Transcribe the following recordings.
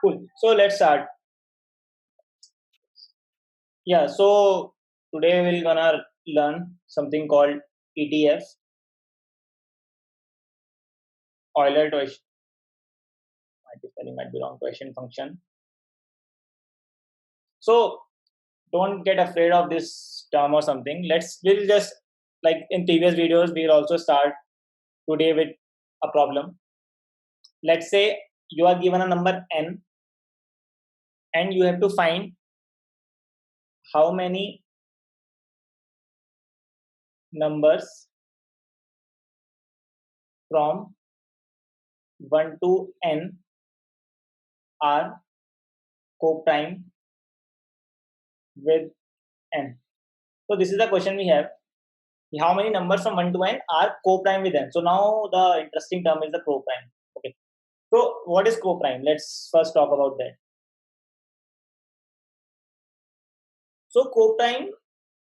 Cool. So let's start. Yeah. So today we're gonna learn something called ETF, Euler question. Might be spelling might be wrong. Question function. So don't get afraid of this term or something. We'll just, like in previous videos, we'll also start today with a problem. Let's say you are given a number n and you have to find how many numbers from 1 to n are co-prime with n. So this is the question we have. How many numbers from 1 to n are co-prime with n? So now the interesting term is the co-prime. Okay. So what is co-prime? Let's first talk about that. So co-prime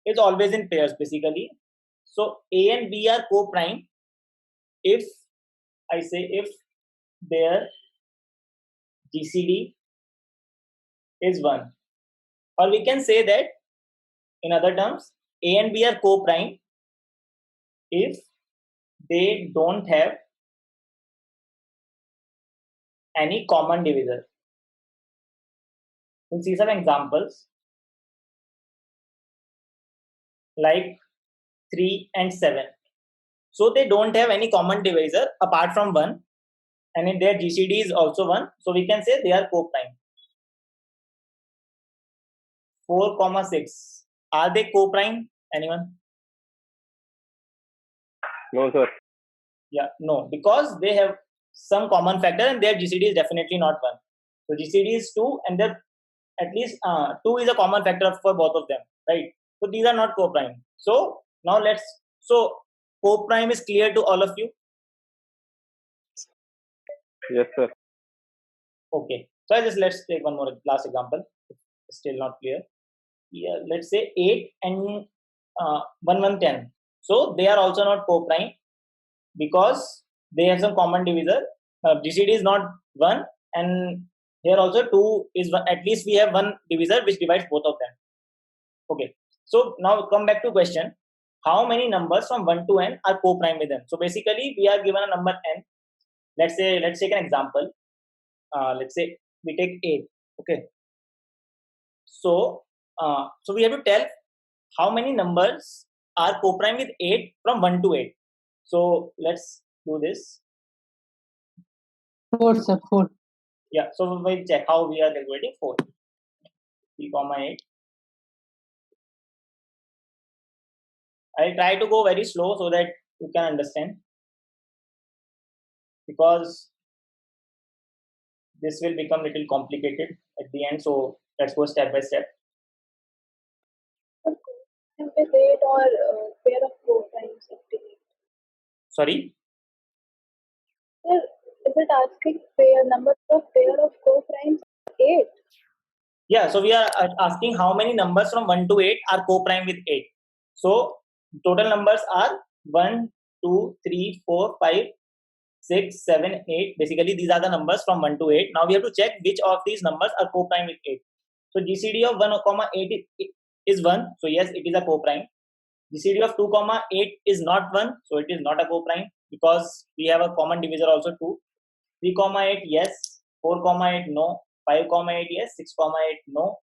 is always in pairs basically. So A and B are co-prime if their GCD is 1. Or we can say that in other terms, A and B are co-prime if they don't have any common divisor. We'll see some examples like 3 and 7. So they don't have any common divisor apart from 1, and in their GCD is also 1. So we can say they are co-prime. 4, 6. Are they co-prime? Anyone? No, sir. Yeah, no, because they have some common factor and their GCD is definitely not 1. So GCD is 2 and there at least 2 is a common factor for both of them, right? So these are not co-prime. So now co-prime is clear to all of you? Yes, sir. Okay. So let's take one more last example. It's still not clear. Yeah, let's say 8 and 1, 10. So they are also not co-prime because they have some common divisor. GCD is not 1, and here also 2 is 1. At least we have one divisor which divides both of them. Okay. So now come back to question. How many numbers from 1 to n are co-prime with n? So basically we are given a number n. Let's take an example. Let's say we take 8. Okay. So we have to tell how many numbers are co-prime with 8 from 1 to 8. So let's do this. 4, sir. 4. Yeah. So we'll check how we are calculating 4. 3, 8. I'll try to go very slow so that you can understand, because this will become little complicated at the end. So let's go step by step. With or pair of co-primes activate. Sorry? Sir, is it asking number of pair of co-primes 8? Yeah, so we are asking how many numbers from 1 to 8 are co-prime with 8. So total numbers are 1, 2, 3, 4, 5, 6, 7, 8. Basically, these are the numbers from 1 to 8. Now we have to check which of these numbers are co-prime with 8. So GCD of 1, 8 is 1. So yes, it is a co-prime. GCD of 2, 8 is not 1. So it is not a co-prime because we have a common divisor also 2. 3, 8, yes. 4, 8, no. 5, 8, yes. 6, 8, no.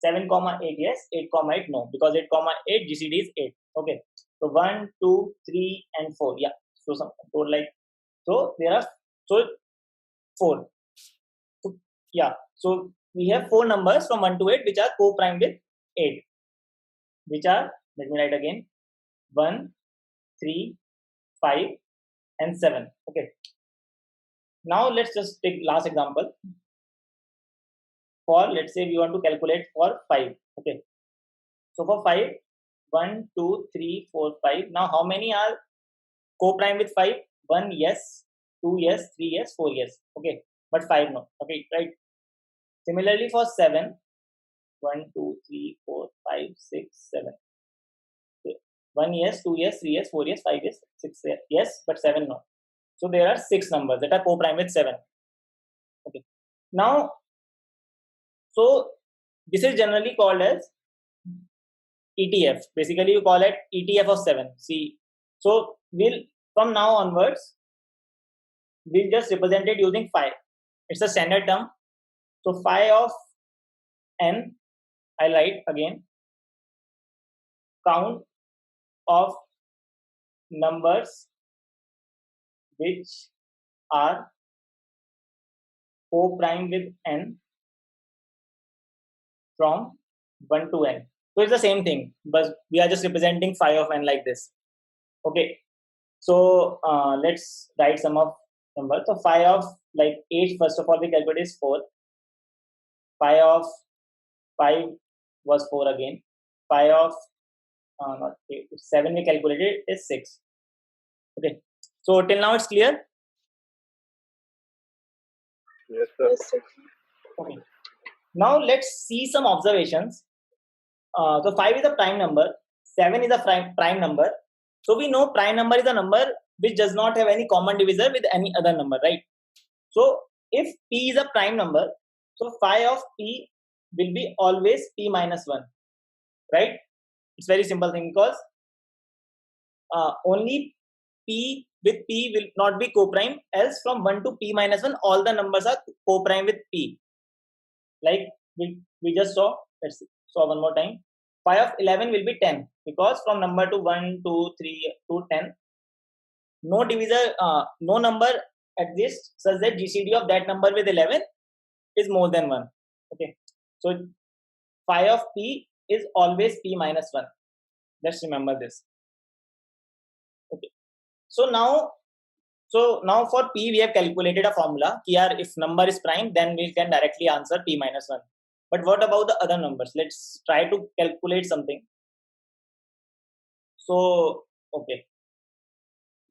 7, 8, yes. 8, 8, no. Because 8, 8 GCD is 8. Okay. So 1, 2, 3, and 4. Yeah. So there are 4. So, yeah. So we have 4 numbers from 1 to 8 which are co-prime with 8. Which are, let me write again, 1, 3, 5, and 7. Okay. Now let's just take last example. For, let's say we want to calculate for 5. Okay. So for 5, 1, 2, 3, 4, 5. Now how many are co-prime with 5? 1, yes. 2, yes. 3, yes. 4, yes. Okay. But 5, no. Okay, right. Similarly for 7, 1, 2, 3, 4, 5, 6, 7. Okay. 1, yes. 2, yes. 3, yes. 4, yes. 5, yes. 6, yes. But 7, no. So there are 6 numbers that are co-prime with 7. Okay. Now So this is generally called as ETF. Basically, you call it ETF of 7. See, so we'll from now onwards we'll just represent it using phi. It's a standard term. So phi of n, I write again, count of numbers which are co-prime with n from 1 to n. So it's the same thing, but we are just representing phi of n like this. Okay. So let's write some of numbers. So phi of like 8, first of all, we calculate is 4. Phi of 5 was 4 again. Phi of not 8, 7 we calculated is 6. Okay. So till now it's clear? Yes, sir. Yes, sir. Okay. Now let's see some observations. So 5 is a prime number, 7 is a prime number. So we know prime number is a number which does not have any common divisor with any other number, right? So if p is a prime number, so phi of p will be always p minus 1, right? It's very simple thing, because only p with p will not be co-prime, else from 1 to p minus 1 all the numbers are co-prime with p. Like we just saw. Let's see. So one more time. Phi of 11 will be 10, because from number to 1, 2, 3 to 10, no divisor, no number exists such that GCD of that number with 11 is more than 1. Okay. So phi of p is always p minus 1. Let's remember this. Okay. So now for p we have calculated a formula. Here if number is prime, then we can directly answer p minus 1. But what about the other numbers? Let's try to calculate something. So okay,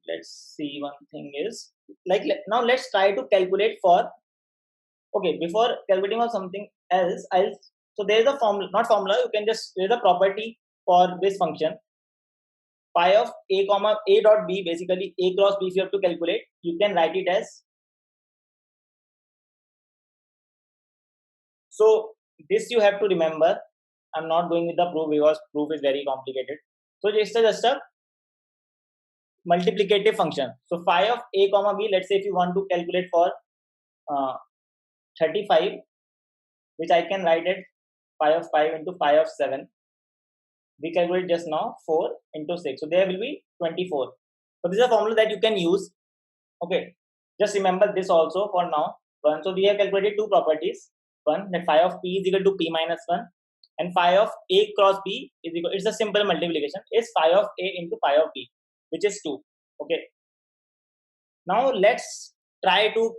let's see. One thing is like now let's try to calculate for. Okay, before calculating of something else, so there is a formula, not formula. You can just, there is a property for this function. Phi of a comma a dot b, basically a cross b. If you have to calculate, you can write it as. So this you have to remember. I'm not going with the proof because proof is very complicated. So just a multiplicative function. So phi of a comma b. Let's say if you want to calculate for 35, which I can write it phi of 5 into phi of 7. We calculate just now 4 into 6. So there will be 24. So this is a formula that you can use. Okay. Just remember this also for now. One. So we have calculated two properties. One, that phi of p is equal to p minus 1, and phi of a cross b is equal, it's a simple multiplication, is phi of a into phi of b, which is 2. Okay. Now let's try to.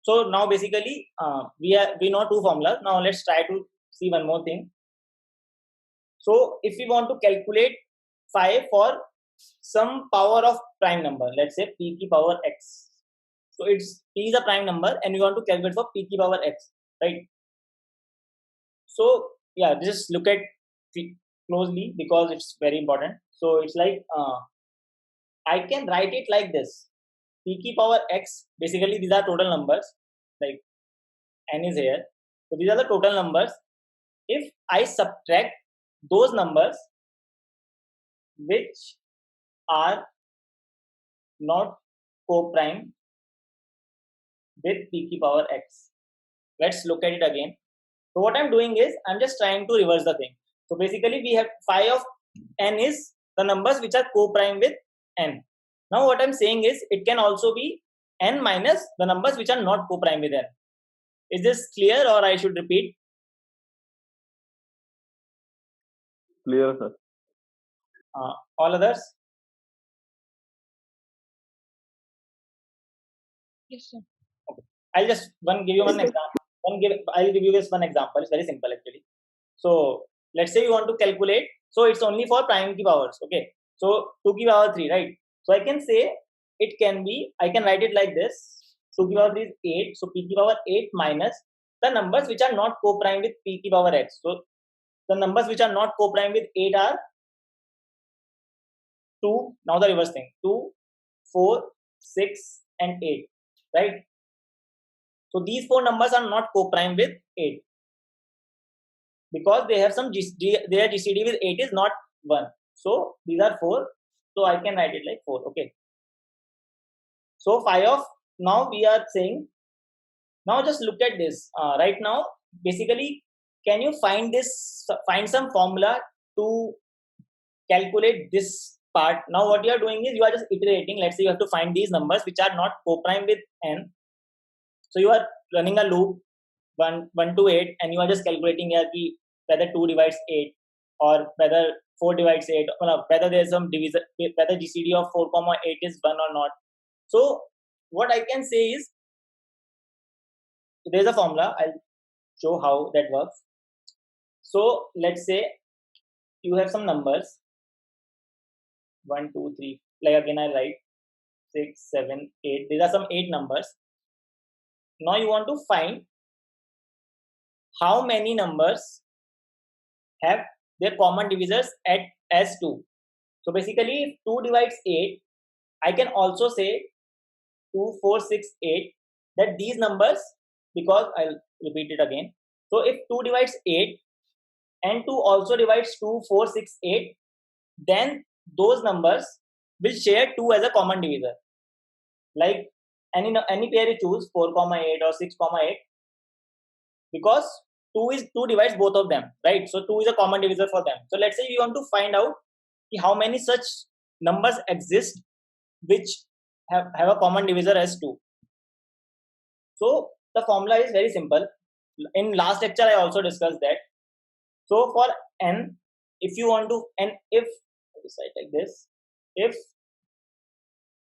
So now basically we know two formulas. Now let's try to see one more thing. So if we want to calculate phi for some power of prime number, let's say p ki power x. So it's p is a prime number and we want to calculate for p ki power x, right? So yeah, just look at it closely because it's very important. So it's like I can write it like this: p ki power x. Basically, these are total numbers. Like n is here, so these are the total numbers. If I subtract those numbers which are not co-prime with p ki power x. Let's look at it again. So what I'm doing is I'm just trying to reverse the thing. So basically we have phi of n is the numbers which are co-prime with n. Now what I'm saying is it can also be n minus the numbers which are not co-prime with n. Is this clear or I should repeat? Clear, sir. All others? Yes, sir. Okay. I'll just give you one example. I'll give you this one example. It's very simple actually. So let's say you want to calculate. So it's only for prime ki powers. Okay. So 2 ki power 3, right? So I can say it can be. I can write it like this. 2 ki power 3 is 8. So p ki power 8 minus the numbers which are not co-prime with p ki power x. So the numbers which are not co-prime with 8 are 2. Now the reverse thing: 2, 4, 6, and 8. Right? So these four numbers are not co-prime with 8. because they have some their GCD with 8 is not 1. So these are 4. So I can write it like 4. Okay. So phi of, now we are saying, now just look at this. Right now, basically, can you find some formula to calculate this part? Now what you are doing is you are just iterating. Let's say you have to find these numbers which are not co-prime with n. So you are running a loop 1 to 8 and you are just calculating here whether 2 divides 8 or whether 4 divides 8, or whether there is some divisor, whether GCD of 4, 8 is 1 or not. So what I can say is, there is a formula. I'll show how that works. So let's say you have some numbers 1, 2, 3. Like again, I write 6, 7, 8. These are some 8 numbers. Now you want to find how many numbers have their common divisors as 2. So basically, if 2 divides 8, I can also say 2, 4, 6, 8, that these numbers, because I'll repeat it again. So if 2 divides 8 and 2 also divides 2, 4, 6, 8, then those numbers will share 2 as a common divisor. Like any pair you choose, 4, 8 or 6, 8, because 2 divides both of them, right? So 2 is a common divisor for them. So let's say we want to find out how many such numbers exist which have a common divisor as 2. So the formula is very simple. In last lecture, I also discussed that. So for n, if you want to, and if, decide like this, if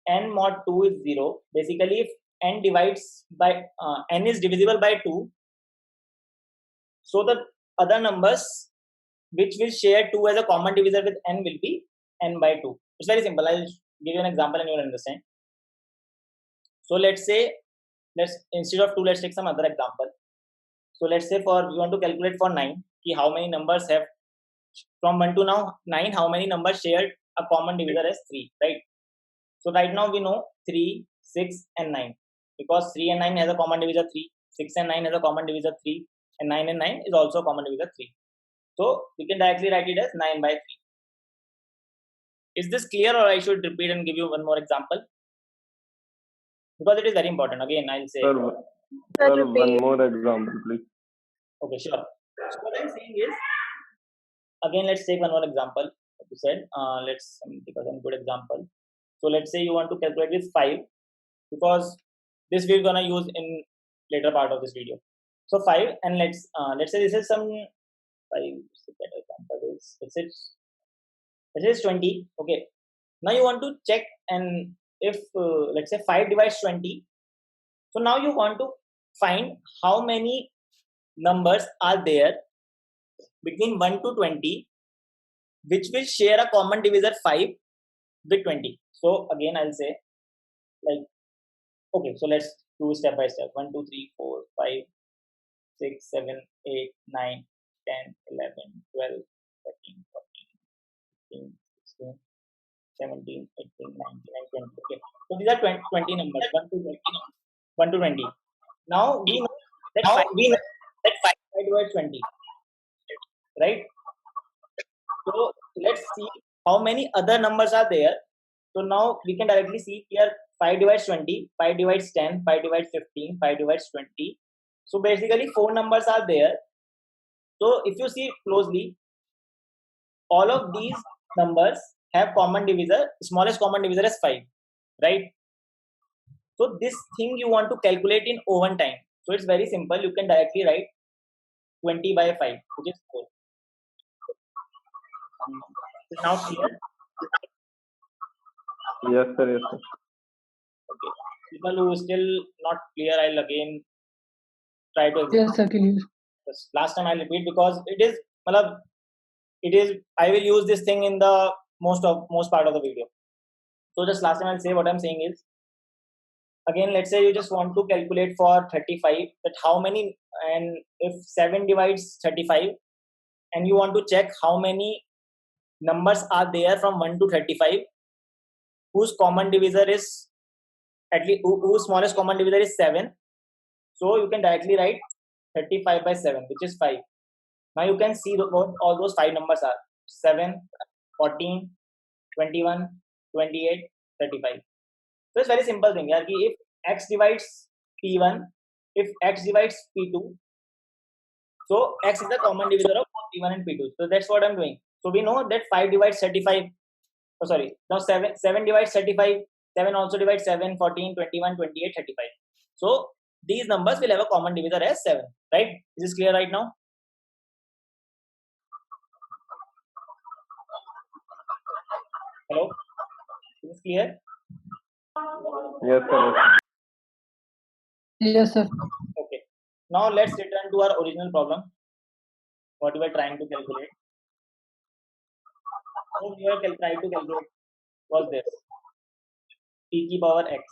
n mod 2 is 0, basically if n divides by, n is divisible by 2, so the other numbers which will share 2 as a common divisor with n will be n by 2. It's very simple. I'll give you an example and you will understand. So let's say, instead of 2, let's take some other example. So let's say we want to calculate for 9, how many numbers have, from 1 to now 9, how many numbers shared a common divisor as 3, right? So right now we know 3, 6 and 9, because 3 and 9 has a common divisor 3, 6 and 9 has a common divisor 3, and 9 and 9 is also a common divisor 3. So we can directly write it as 9 by 3. Is this clear, or I should repeat and give you one more example? Because it is very important. Again, I'll say. Sir, one more example, please. Okay, sure. So what I'm saying is, again, let's take one more example. Like you said, let's take a good example. So let's say you want to calculate with 5, because this we're gonna use in later part of this video. So 5, and let's say this is some 5. Example is this is 20. Okay. Now you want to check, and if let's say 5 divides 20, so now you want to find how many numbers are there between 1 to 20 which will share a common divisor 5 with 20. So again, I'll say, like, okay, so let's do step by step. 1, 2, 3, 4, 5, 6, 7, 8, 9, 10, 11, 12, 13, 14, 15, 16, 17, 18, 19, and 20. Okay. So these are 20 numbers, 1 to 20. 1 to 20. Now we know that 5 divides 20. Right? So let's see how many other numbers are there. So now we can directly see here 5 divides 20, 5 divides 10, 5 divides 15, 5 divides 20. So basically 4 numbers are there. So if you see closely, all of these numbers have common divisor, smallest common divisor is 5, right? So this thing you want to calculate in O1 time. So it's very simple. You can directly write 20 by 5, which is 4. Is now clear? Yes, sir. Yes, sir. Okay. People who still not clear, I'll again try to explain. Yes, sir, clear. Last time I'll repeat, because it is, I will use this thing in the most part of the video. So just last time I'll say what I'm saying is, again, let's say you just want to calculate for 35, that how many, and if 7 divides 35, and you want to check how many numbers are there from 1 to 35 whose common divisor is, at least whose smallest common divisor is 7. So you can directly write 35 by 7, which is 5. Now you can see what all those 5 numbers are: 7, 14, 21, 28, 35. So it's very simple thing. Yeah, if x divides p1, if x divides p2, so x is the common divisor of both p1 and p2. So that's what I'm doing. So we know that 5 divides 35. Oh, sorry. Now 7 divides 35. 7 also divides 7, 14, 21, 28, 35. So these numbers will have a common divisor as 7. Right? Is this clear right now? Hello? Is this clear? Yes, sir. Yes, sir. Okay. Now let's return to our original problem. What we were trying to calculate. What we were trying to calculate was this: p की power x.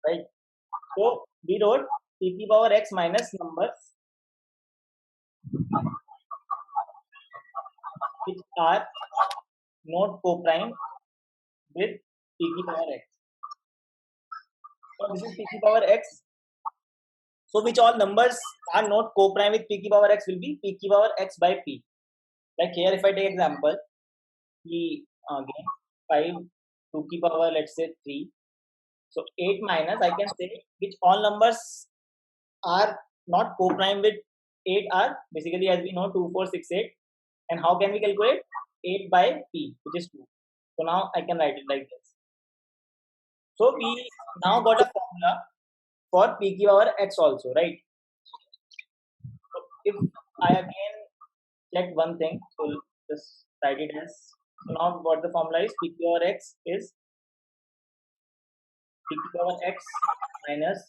Right? So we wrote p की power x minus numbers which are not co-prime with p की power x. So this is p की power x. So which all numbers are not co-prime with p की power x will be p की power x by p. Like here, if I take example, p again 5 2 की power, let's say 3. So 8 minus, I can say which all numbers are not co-prime with 8 are basically, as we know, 2, 4, 6, 8. And how can we calculate? 8 by p, which is 2. So now I can write it like this. So we now got a formula for p की power x also, right? So if I again select one thing, so just write it as, so now what the formula is, p की power x is p की power x minus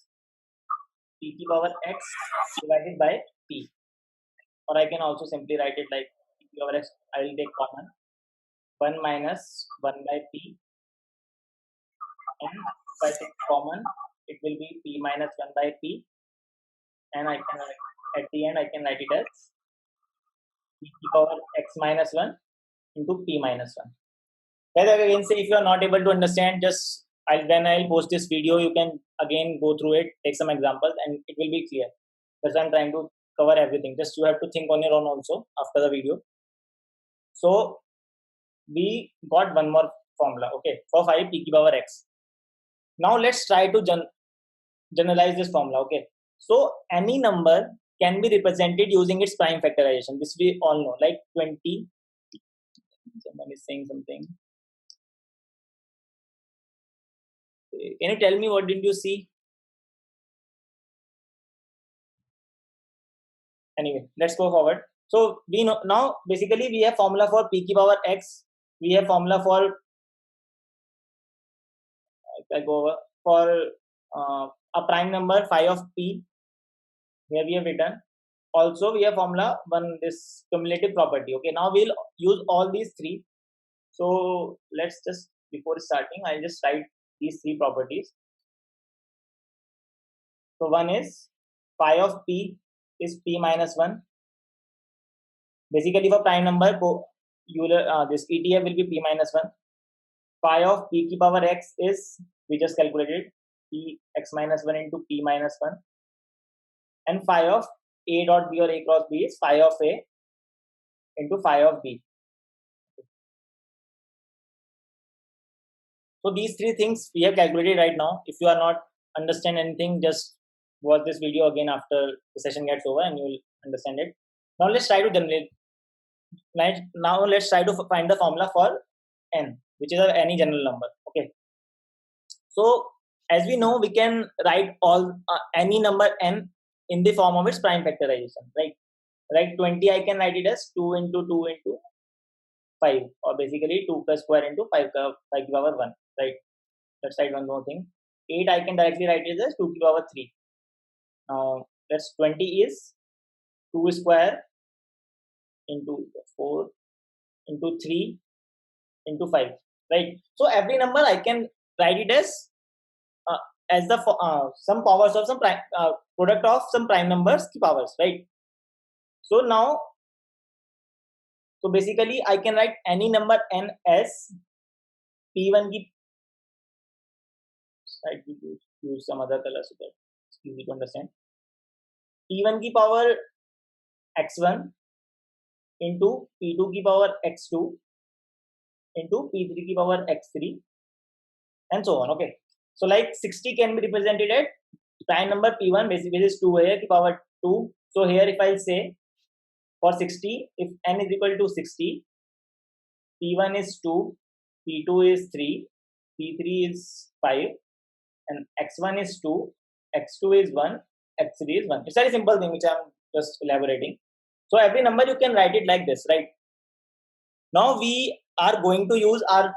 p की power x divided by p. Or I can also simply write it like p की power x, I will take common, 1 minus 1 by p, and if I take common, it will be p minus 1 by p, and I can, at the end, I can write it as p की power x minus 1 into p minus 1. As I again say, if you are not able to understand, just when I'll post this video, you can again go through it, take some examples, and it will be clear. That's why I'm trying to cover everything. Just you have to think on your own also after the video. So we got one more formula, okay, for 5 p की power x. Now let's try to generalize this formula, okay. So any number can be represented using its prime factorization. This we all know, like 20. Someone is saying something. Can you tell me what did you see? Anyway, let's go forward. So we know now basically we have formula for p की power x. We have formula for, I go over, for a prime number phi of p. Here we have written. Also we have formula one, this cumulative property. Okay, now we'll use all these three. So let's just, before starting, I'll just write these three properties. So one is phi of p is p minus 1. Basically for prime number, this ETF will be p minus 1. Phi of p की power x is, we just calculated, p x minus 1 into p minus 1. And phi of a dot b or a cross b is phi of a into phi of b. So these three things we have calculated right now. If you are not understand anything, just watch this video again after the session gets over and you will understand it. Now let's try to generate. Now let's try to find the formula for n, which is any general number. Okay. So as we know, we can write all any number n in the form of its prime factorization. Right? 20 I can write it as 2 into 2 into 5, or basically 2 plus square into 5 की power 1. Right? Let's write one more thing. 8 I can directly write it as 2 की power 3. Now that's 20 is 2 square into 4 into 3 into 5. Right? So every number I can write it as the some powers of some prime, product of some prime numbers की powers. Right? So now, so basically I can write any number n as p1 की, right, use some other color so that it's easy to understand. p1 की power x1 into P2 की power x2 into P3 की power x3 and so on. Okay, so like 60 can be represented at prime number P1 basically is 2 है की power 2. So here if I say for 60, if n is equal to 60, P1 is 2, P2 is 3, P3 is 5, and x1 is 2, x2 is 1, x3 is 1. It's a very simple thing which I'm just elaborating. So every number you can write it like this, right? Now we are going to use our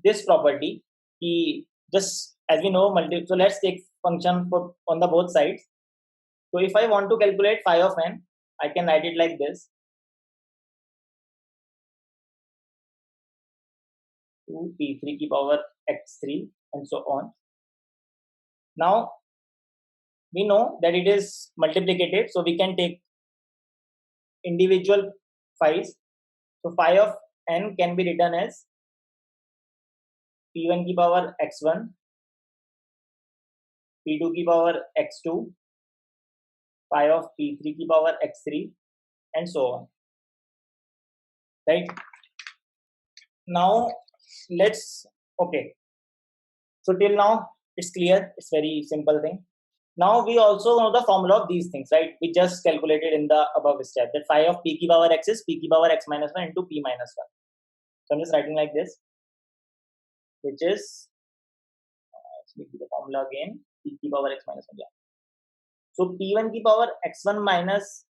this property key just as we know multi. So let's take function for on the both sides. So if I want to calculate phi of n, I can write it like this: 2 p3 की power x3 and so on. Now we know that it is multiplicative, so we can take individual phi's. So phi of n can be written as p1 की power x1, p2 की power x2, phi of p3 की power x3 and so on, right? Now let's okay, so till now it's clear, it's very simple thing. Now we also know the formula of these things, right? We just calculated in the above step that phi of p की power x is p की power x minus 1 into p minus 1. So I'm just writing like this, which is let's make the formula again, p की power x minus 1. Yeah, so p1 की power x1 minus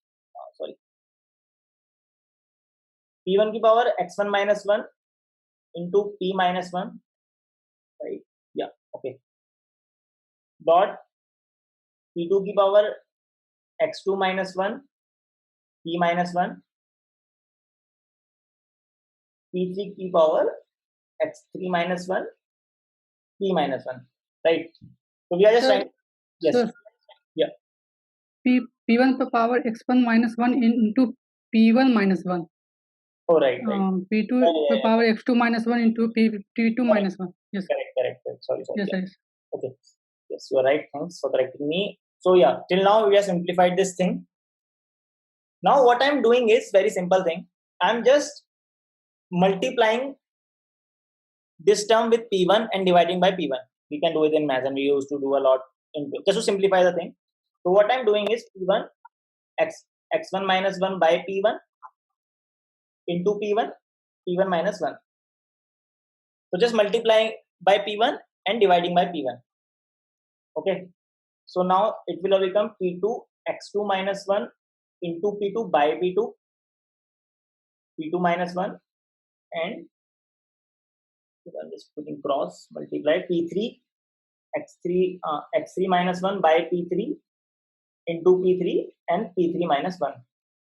p1 की power x1 minus 1 into p minus 1, right? Yeah, okay, dot p2 की power x2 minus 1 p minus 1, p3 की power x3 minus 1 p minus 1, right? So we are just trying. Yes. Sir, yeah. P1 per power x1 minus 1 into P1 minus 1. Oh, right. P2 per power x2 minus 1 into P2 minus 1. Yes. Correct. Sorry. Yes, yeah. yes. Okay. Yes, you are right. Thanks for correcting me. So yeah, till now we have simplified this thing. Now what I'm doing is very simple thing. I'm just multiplying this term with P1 and dividing by P1. We can do it in math, and we used to do a lot in just to simplify the thing. So what I'm doing is P1 x1 minus 1 by P1 into P1 minus 1. So just multiplying by P1 and dividing by P1. Okay. So now it will become P2 x2 minus 1 into P2 by P2 minus 1, and I'm just putting cross multiply P3 x3 minus 1 by P3 into P3 and P3 minus 1.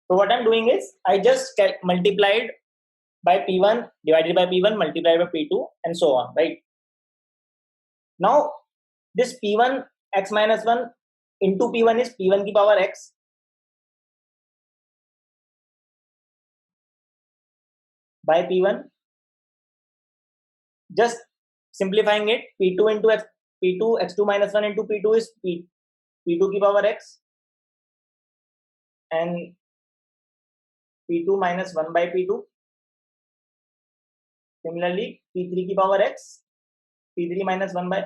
So what I'm doing is I just multiplied by P1 divided by P1 multiplied by P2 and so on, right? Now this P1 x minus 1 into P1 is P1 की power x by P1. Just simplifying it, P2 into x, P2 x2 minus 1 into P2 is P2 की power x and P2 minus 1 by P2. Similarly, P3 की power x, P3 minus 1 by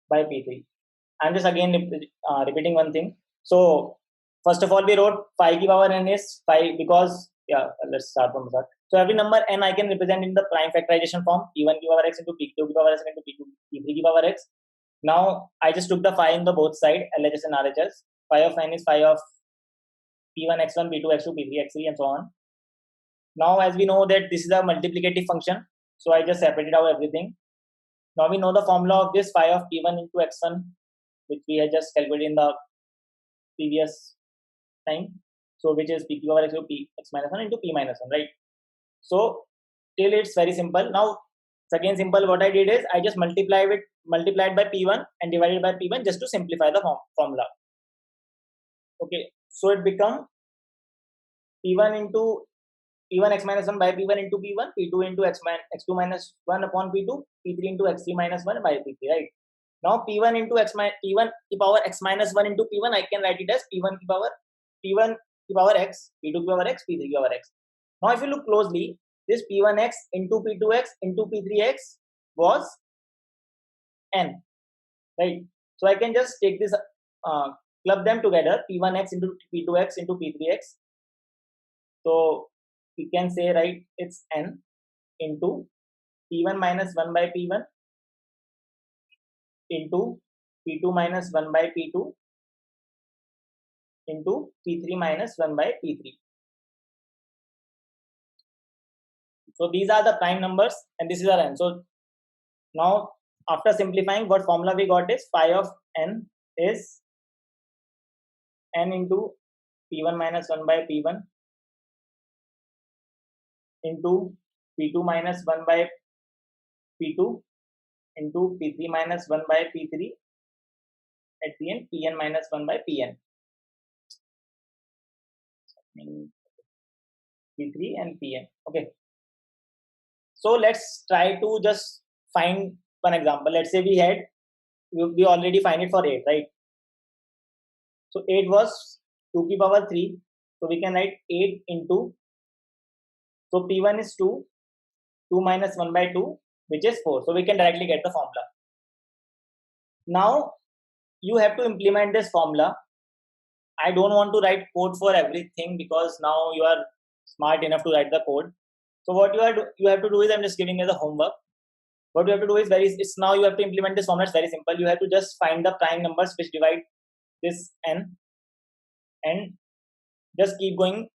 by P3. I'm just again repeating one thing. So first of all, we wrote phi की power n is phi because let's start from the start. So every number n I can represent in the prime factorization form, P1 की power x into P2 की power x into P3 की power x. Now I just took the phi in the both side, LHS and RHS. Phi of n is phi of P1 x1, P2 x2, P3 x3 and so on. Now as we know that this is a multiplicative function, so I just separated out everything. Now we know the formula of this phi of P1 into x1, which we had just calculated in the previous time. So which is P power x into P x minus 1 into P minus 1, right? So till it's very simple. Now it's again simple. What I did is I just multiplied by P1 and divided by P1 just to simplify the formula. Okay, so it become P1 into P1 x minus 1 by P1 into P1, P2 into x2 minus 1 upon P2, P3 into x3 minus 1 by P3, right? Now P1 into P1 की power x minus 1 into P1, I can write it as P1 की power P1 to power x, P2 to power x, P3 to power x. Now if you look closely, this P1x into P2x into P3x was n, right? So I can just take this, club them together, P1x into P2x into P3x. So we can say, right, it's n into P1 minus 1 by P1 into P2 minus 1 by P2 into P3 minus 1 by P3. So these are the prime numbers and this is our n. So now after simplifying, what formula we got is phi of n is n into P1 minus 1 by P1 into P2 minus 1 by P2 into P3 minus 1 by P3, at the end Pn minus 1 by Pn. P3 and Pn. Okay. So let's try to just find one example. Let's say we already find it for 8, right? So 8 was 2 to the power 3. So we can write 8 into, so P1 is 2, 2 minus 1 by 2, which is 4. So we can directly get the formula. Now you have to implement this formula. I don't want to write code for everything because now you are smart enough to write the code. So what you have to do is, I'm just giving you the homework. What you have to do is now you have to implement this formula. It's very simple. You have to just find the prime numbers which divide this n and just keep going.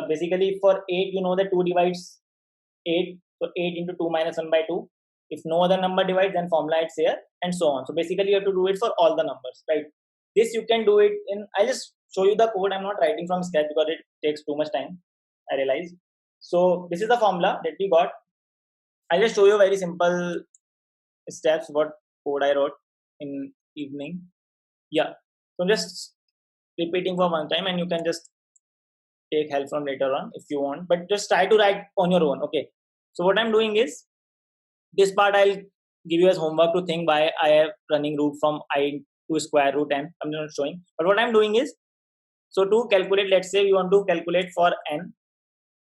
Basically for 8, you know that 2 divides 8. So 8 into 2 minus 1 by 2. If no other number divides, then formula it's here and so on. So basically you have to do it for all the numbers, right? This you can do it in, I'll just show you the code. I'm not writing from scratch because it takes too much time, I realize. So this is the formula that we got. I'll just show you very simple steps what code I wrote in evening. Yeah. So I'm just repeating for one time and you can just take help from later on if you want, but just try to write on your own. Okay. So what I'm doing is, this part I'll give you as homework to think why I am running root from I to square root n. I'm not showing, but what I'm doing is, so to calculate, let's say we want to calculate for n.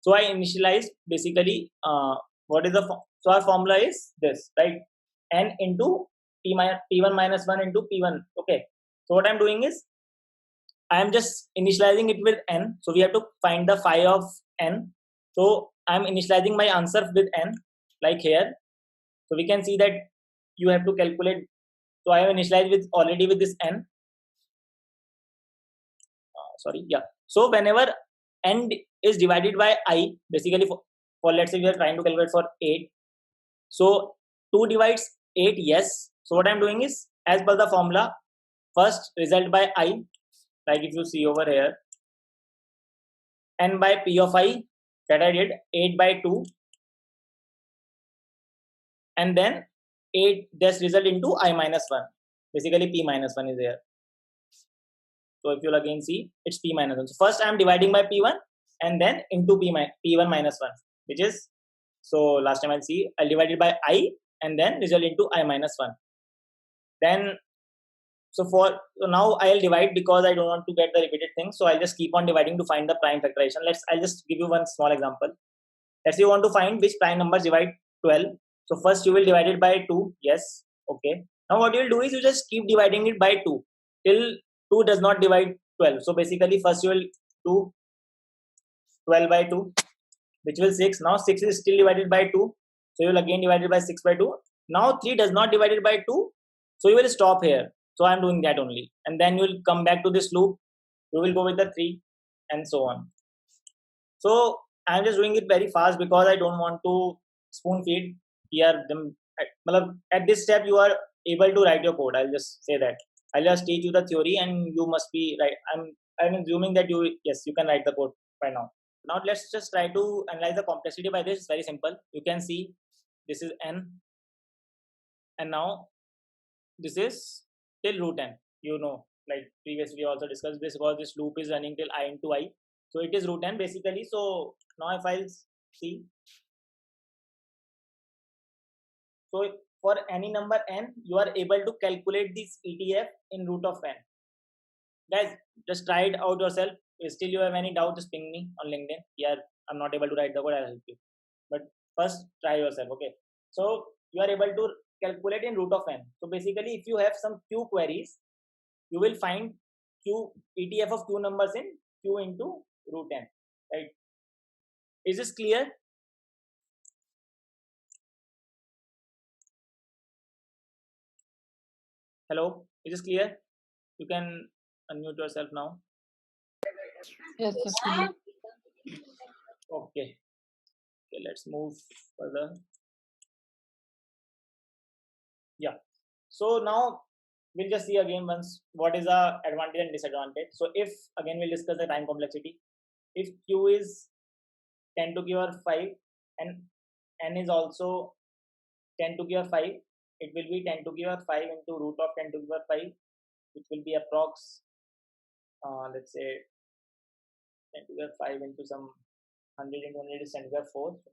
So I initialize basically what is the so our formula is this, right? N into P1 minus 1 into P1. Okay. So what I'm doing is, I am just initializing it with n. So we have to find the phi of n. So I'm initializing my answer with n, like here. So we can see that you have to calculate. So I have initialized with already with this n. Sorry, yeah. So whenever n is divided by I, basically for let's say we are trying to calculate for 8. So 2 divides 8, yes. So what I'm doing is, as per the formula, first result by I, like if you see over here, n by p of I, that I did 8 by 2, and then 8 this result into I minus 1. Basically p minus 1 is here. So if you'll again see, it's p minus 1. So first I am dividing by p1 and then into p1 minus 1, which is, so last time I'll see, I'll divide it by I and then result into I minus 1. Then, so now I'll divide because I don't want to get the repeated thing. So I'll just keep on dividing to find the prime factorization. I'll just give you one small example. Let's say you want to find which prime numbers divide 12. So first you will divide it by 2. Yes. Okay. Now what you will do is, you just keep dividing it by 2 till 2 does not divide 12. So basically first you will do 12 by 2, which will 6. Now 6 is still divided by 2. So you will again divide it by 6 by 2. Now 3 does not divide it by 2. So you will stop here. So I'm doing that only. And then you will come back to this loop. You will go with the 3 and so on. So I'm just doing it very fast because I don't want to spoon feed here. At this step, you are able to write your code. I'll just say that. I'll just teach you the theory and you must be right. I'm assuming that you can write the code by now. Now let's just try to analyze the complexity by this. It's very simple. You can see this is n, and now this is till root n. You know, like previously we also discussed this, because this loop is running till I into I. So it is root n basically. So now if I'll see, so for any number n, you are able to calculate this ETF in root of n. Guys, just try it out yourself. still you have any doubt, just ping me on LinkedIn. Yeah, I'm not able to write the code, I'll help you. But first, try yourself, okay? So you are able to calculate in root of n. So basically, if you have some q queries, you will find q ETF of q numbers in q into root n, right? Is this clear? Hello, is this clear? You can unmute yourself now. Yes, sir. Clear. Okay, let's move further. Yeah, so now we'll just see again once what is the advantage and disadvantage. So if again we'll discuss the time complexity. If q is 10 to the power 5 and n is also 10 to the power 5, it will be 10 to the power 5 into root of 10 to the power 5, which will be approx let's say 10 to the power 5 into some 100 into 100 is 10 to the power 4, so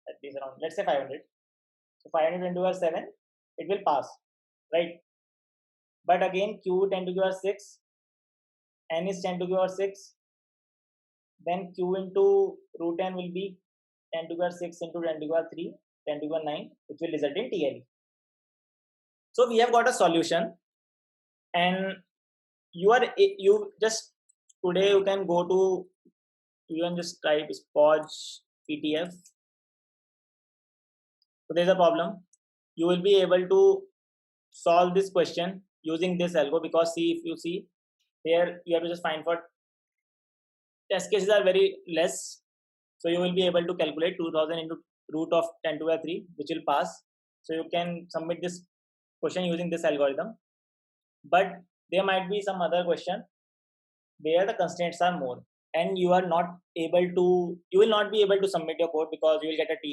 that is around, let's say 500. So 500 10 to the power 7, it will pass, right? But again q 10 to the power 6, n is 10 to the power 6, then q into root n will be 10 to the power 6 into 10 to the power 3, 10 to the power 9, which will result in TLE. So we have got a solution, and you just today you can go to, you can just type Spoj ETF. So there's a problem. You will be able to solve this question using this algo, because see, if you see here, you have to just find for test cases are very less. So you will be able to calculate 2000 into root of 10 to the power 3, which will pass. So you can submit this question using this algorithm. But there might be some other question where the constraints are more, and you will not be able to submit your code because you will get a TLE.